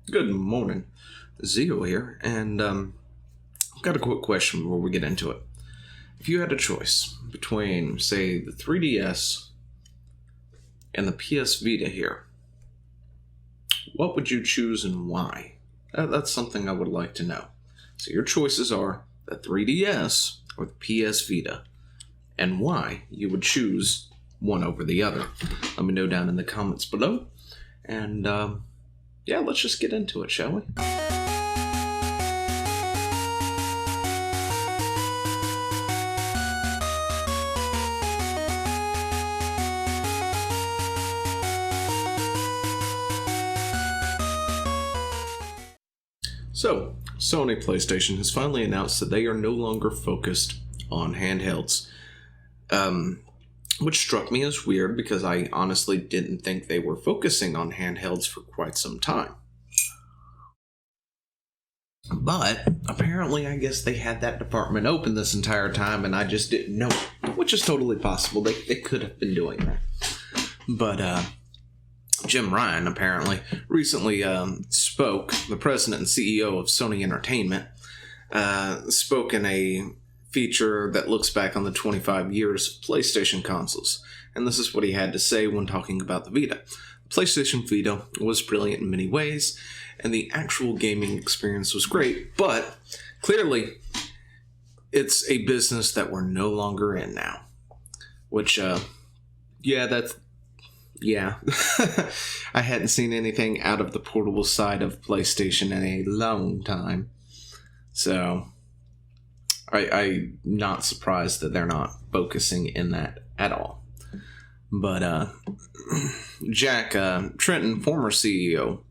Good morning, Zio here, and I've got a quick question before we get into it. If you had a choice between, say, the 3DS and the PS Vita here, what would you choose and why? That's something I would like to know. So your choices are the 3DS or the PS Vita, and why you would choose one over the other. Let me know down in the comments below, and yeah, let's just get into it, shall we? So, Sony PlayStation has finally announced that they are no longer focused on handhelds, which struck me as weird because I honestly didn't think they were focusing on handhelds for quite some time. But apparently, I guess they had that department open this entire time and I just didn't know, which is totally possible. They could have been doing that. But Jim Ryan apparently recently spoke, the president and CEO of Sony Entertainment, spoke in a feature that looks back on the 25 years of PlayStation consoles. And this is what he had to say when talking about the Vita. The PlayStation Vita was brilliant in many ways, and the actual gaming experience was great, but clearly it's a business that we're no longer in now. Which, yeah. I hadn't seen anything out of the portable side of PlayStation in a long time. So I'm not surprised that they're not focusing in that at all. But Jack Tretton, former CEO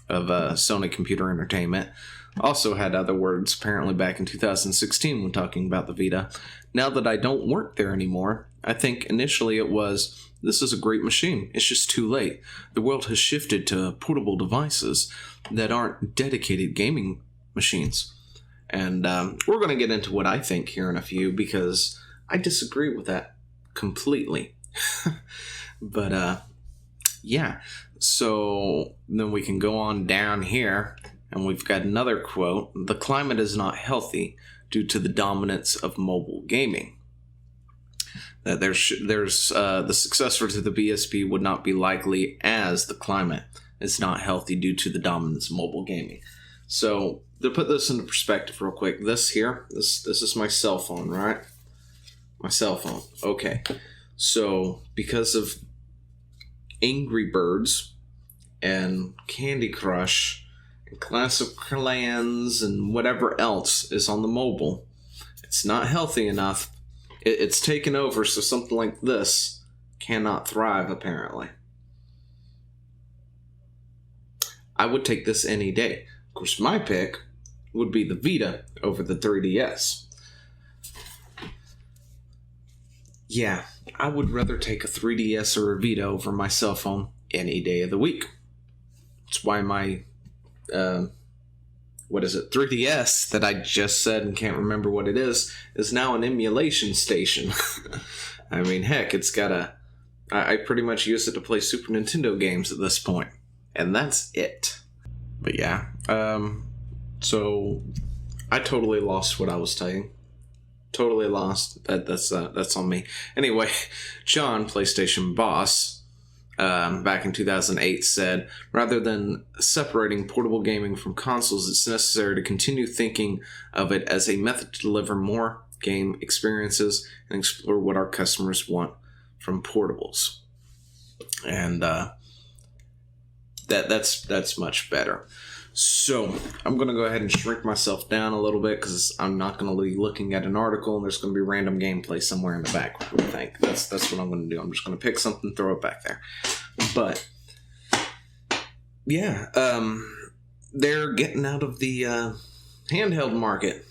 of Sony Computer Entertainment, also had other words apparently back in 2016 when talking about the Vita. Now that I don't work there anymore, I think initially it was, this is a great machine. It's just too late. The world has shifted to portable devices that aren't dedicated gaming machines. And we're going to get into what I think here in a few, because I disagree with that completely. But yeah, so then we can go on down here, and we've got another quote. The climate is not healthy due to the dominance of mobile gaming. That there's the successor to the PSP would not be likely, as the climate is not healthy due to the dominance of mobile gaming. So to put this into perspective real quick, this is my cell phone, right? My cell phone. Okay. So because of Angry Birds and Candy Crush and Clash of Clans and whatever else is on the mobile, it's not healthy enough. It's taken over, so something like this cannot thrive, apparently. I would take this any day. Of course, my pick would be the Vita over the 3DS. Yeah, I would rather take a 3DS or a Vita over my cell phone any day of the week. That's why my 3DS that I just said and can't remember what it is now an emulation station. I mean, heck, it's got I pretty much use it to play Super Nintendo games at this point. And that's it. But yeah, so I totally lost what I was saying. Totally lost. That's on me. Anyway, John, PlayStation boss, back in 2008 said, rather than separating portable gaming from consoles, it's necessary to continue thinking of it as a method to deliver more game experiences and explore what our customers want from portables. And that's much better. So I'm going to go ahead and shrink myself down a little bit, because I'm not going to be looking at an article and there's going to be random gameplay somewhere in the background. I think that's what I'm going to do. I'm just going to pick something, throw it back there. But yeah, they're getting out of the handheld market,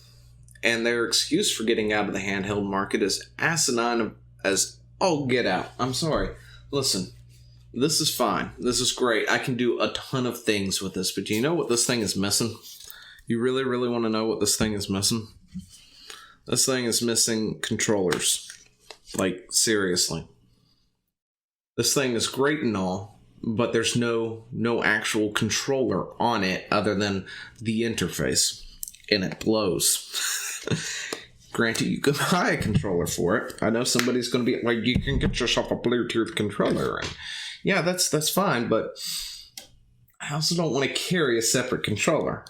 and their excuse for getting out of the handheld market is asinine as all get out. I'm sorry. Listen. This is fine. This is great. I can do a ton of things with this, but do you know what this thing is missing? You really, really want to know what this thing is missing? This thing is missing controllers. Like, seriously. This thing is great and all, but there's no actual controller on it other than the interface, and it blows. Granted, you can buy a controller for it. I know somebody's going to be like, you can get yourself a Bluetooth controller, and yeah, that's fine, but I also don't want to carry a separate controller.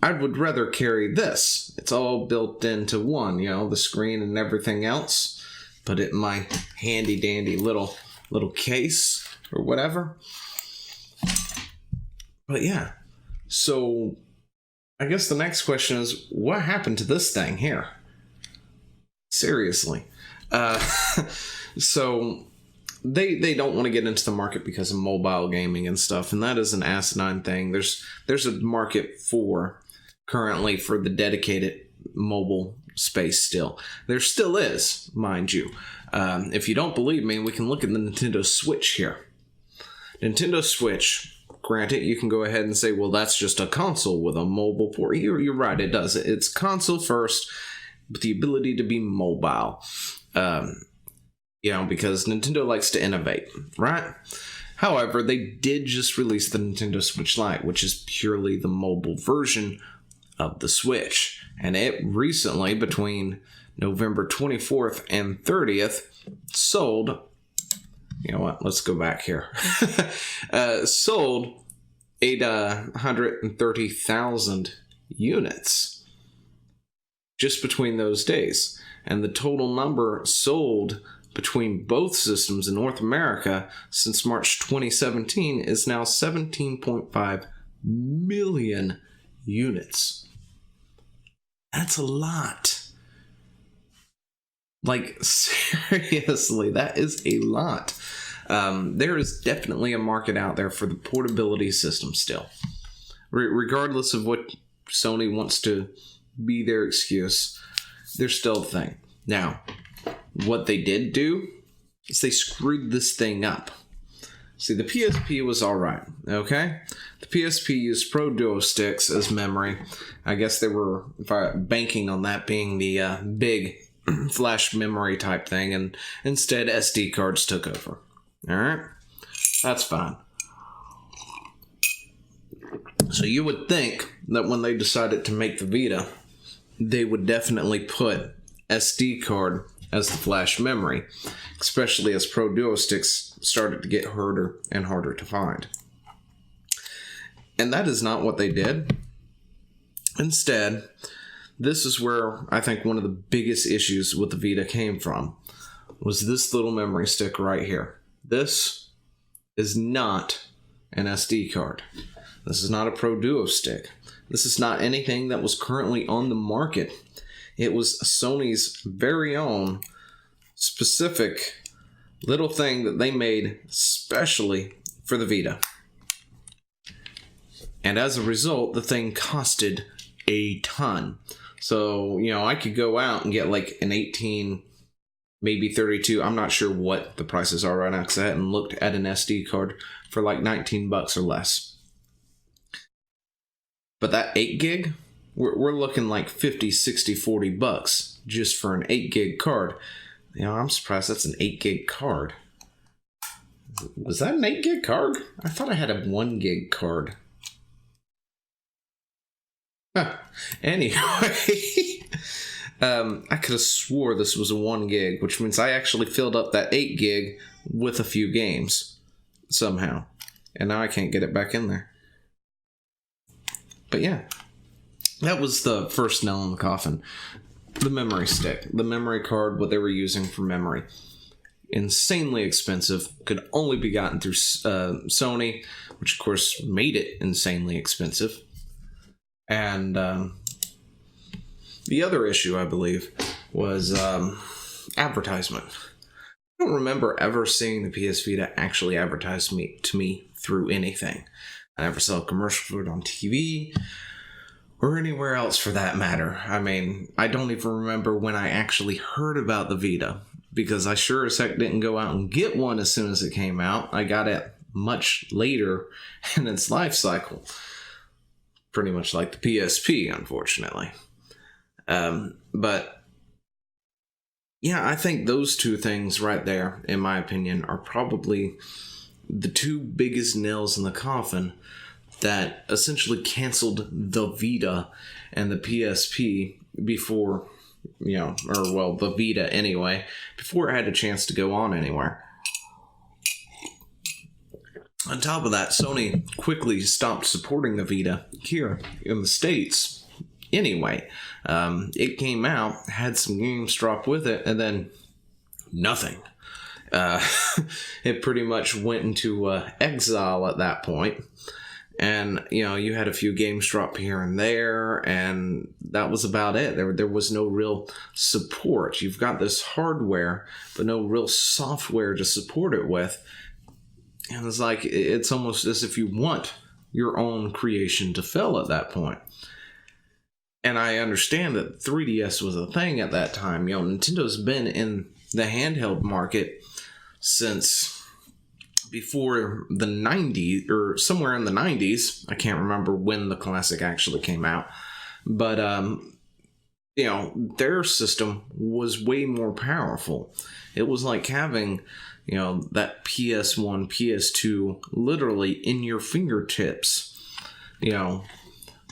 I would rather carry this. It's all built into one, the screen and everything else. Put it in my handy dandy little case or whatever. But yeah, so I guess the next question is, what happened to this thing here? Seriously. So they don't want to get into the market because of mobile gaming and stuff, and that is an asinine thing. There's a market currently for the dedicated mobile space still. There still is, mind you. If you don't believe me, we can look at the Nintendo Switch here. Nintendo Switch, granted, you can go ahead and say, well, that's just a console with a mobile port. You're right, it does. It's console first, with the ability to be mobile. Because Nintendo likes to innovate, right? However, they did just release the Nintendo Switch Lite, which is purely the mobile version of the Switch. And it recently, between November 24th and 30th, sold... You know what? Let's go back here. Sold 830,000 units just between those days. And the total number sold between both systems in North America since March 2017 is now 17.5 million units. That's a lot. Like, seriously, that is a lot. There is definitely a market out there for the portability system still. Regardless of what Sony wants to be their excuse, there's still a thing. Now, what they did do is they screwed this thing up. See, the PSP was alright, okay? The PSP used Pro Duo sticks as memory. I guess they were banking on that being the big flash memory type thing, and instead SD cards took over. Alright? That's fine. So you would think that when they decided to make the Vita, they would definitely put SD card as the flash memory, especially as Pro Duo sticks started to get harder and harder to find. And that is not what they did. Instead, this is where I think one of the biggest issues with the Vita came from, was this little memory stick right here. This is not an SD card. This is not a Pro Duo stick. This is not anything that was currently on the market. It was Sony's very own specific little thing that they made specially for the Vita. And as a result, the thing costed a ton. So, I could go out and get like an 18, maybe 32. I'm not sure what the prices are right now because I hadn't looked at an SD card for like $19 or less. But that 8 gig, we're looking like 50, 60, $40 just for an 8 gig card. I'm surprised that's an 8 gig card. Was that an 8 gig card? I thought I had a 1 gig card. Huh. Anyway, I could have swore this was a 1 gig, which means I actually filled up that 8 gig with a few games somehow. And now I can't get it back in there. But yeah, that was the first nail in the coffin. The memory stick, the memory card, what they were using for memory. Insanely expensive, could only be gotten through Sony, which of course made it insanely expensive. And the other issue, I believe, was advertisement. I don't remember ever seeing the PS Vita actually advertise to me through anything. I never saw a commercial for it on TV or anywhere else for that matter. I mean, I don't even remember when I actually heard about the Vita, because I sure as heck didn't go out and get one as soon as it came out. I got it much later in its life cycle. Pretty much like the PSP, unfortunately. But yeah, I think those two things right there, in my opinion, are probably the two biggest nails in the coffin that essentially canceled the Vita and the PSP before, the Vita anyway, before it had a chance to go on anywhere. On top of that, Sony quickly stopped supporting the Vita here in the States anyway. It came out, had some games drop with it, and then nothing. It pretty much went into exile at that point. And, you had a few games drop here and there, and that was about it. There was no real support. You've got this hardware, but no real software to support it with. And it's like, it's almost as if you want your own creation to fail at that point. And I understand that 3DS was a thing at that time. Nintendo's been in the handheld market since before the 90s, or somewhere in the 90s. I can't remember when the classic actually came out. But, their system was way more powerful. It was like having, that PS1, PS2 literally in your fingertips, with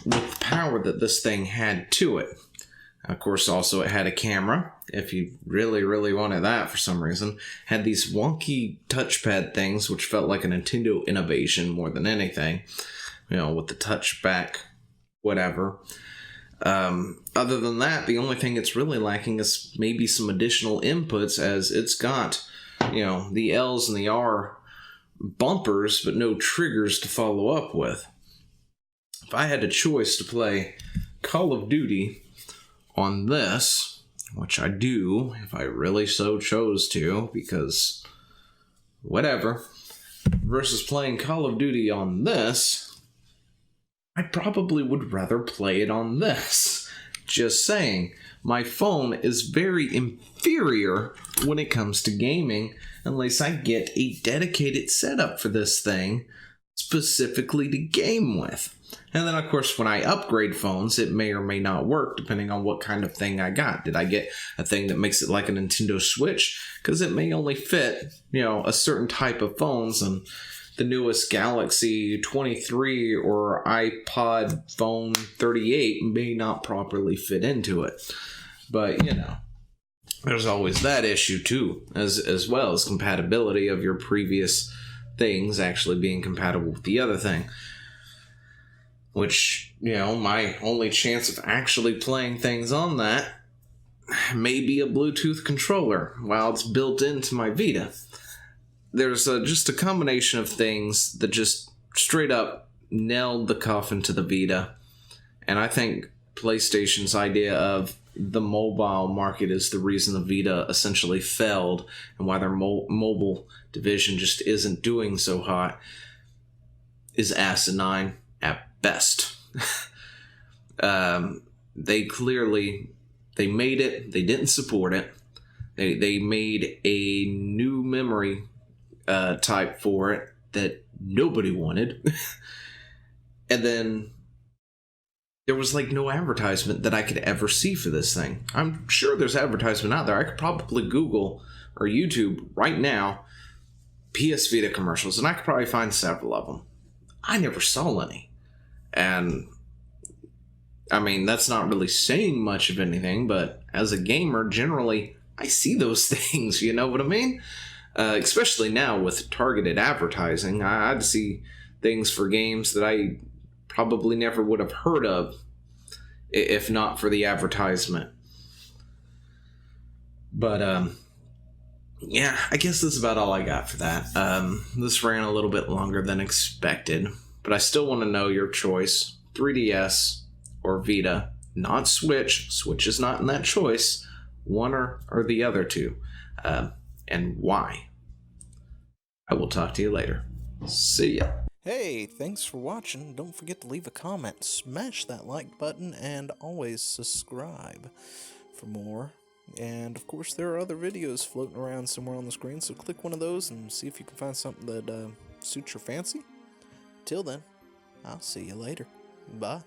the power that this thing had to it. Of course, also it had a camera, if you really, really wanted that for some reason. Had these wonky touchpad things, which felt like a Nintendo innovation more than anything, with the touchback, whatever. Other than that, the only thing it's really lacking is maybe some additional inputs, as it's got, the L's and the R bumpers, but no triggers to follow up with. If I had a choice to play Call of Duty on this, which I do, if I really so chose to, because whatever, versus playing Call of Duty on this, I probably would rather play it on this. Just saying, my phone is very inferior when it comes to gaming, unless I get a dedicated setup for this thing specifically to game with. And then, of course, when I upgrade phones, it may or may not work, depending on what kind of thing I got. Did I get a thing that makes it like a Nintendo Switch? Because it may only fit, a certain type of phones, and the newest Galaxy 23 or iPod phone 38 may not properly fit into it. But, there's always that issue, too, as well as compatibility of your previous things actually being compatible with the other thing. Which, my only chance of actually playing things on that may be a Bluetooth controller while it's built into my Vita. There's just a combination of things that just straight up nailed the coffin to the Vita. And I think PlayStation's idea of the mobile market is the reason the Vita essentially failed, and why their mobile division just isn't doing so hot, is asinine at best. They made it, they didn't support it. They made a new memory type for it that nobody wanted. And then there was no advertisement that I could ever see for this thing. I'm sure there's advertisement out there. I could probably Google or YouTube right now PS Vita commercials, and I could probably find several of them. I never saw any. And I mean, that's not really saying much of anything, but as a gamer, generally, I see those things, you know what I mean? Especially now with targeted advertising, I'd see things for games that I probably never would have heard of if not for the advertisement. But, yeah, I guess that's about all I got for that. This ran a little bit longer than expected, but I still want to know your choice, 3DS or Vita, not Switch. Switch is not in that choice. One or the other two. And why. I will talk to you later. See ya. Hey, thanks for watching. Don't forget to leave a comment, smash that like button, and always subscribe for more. And of course, there are other videos floating around somewhere on the screen, so click one of those and see if you can find something that suits your fancy. Till then, I'll see you later. Bye.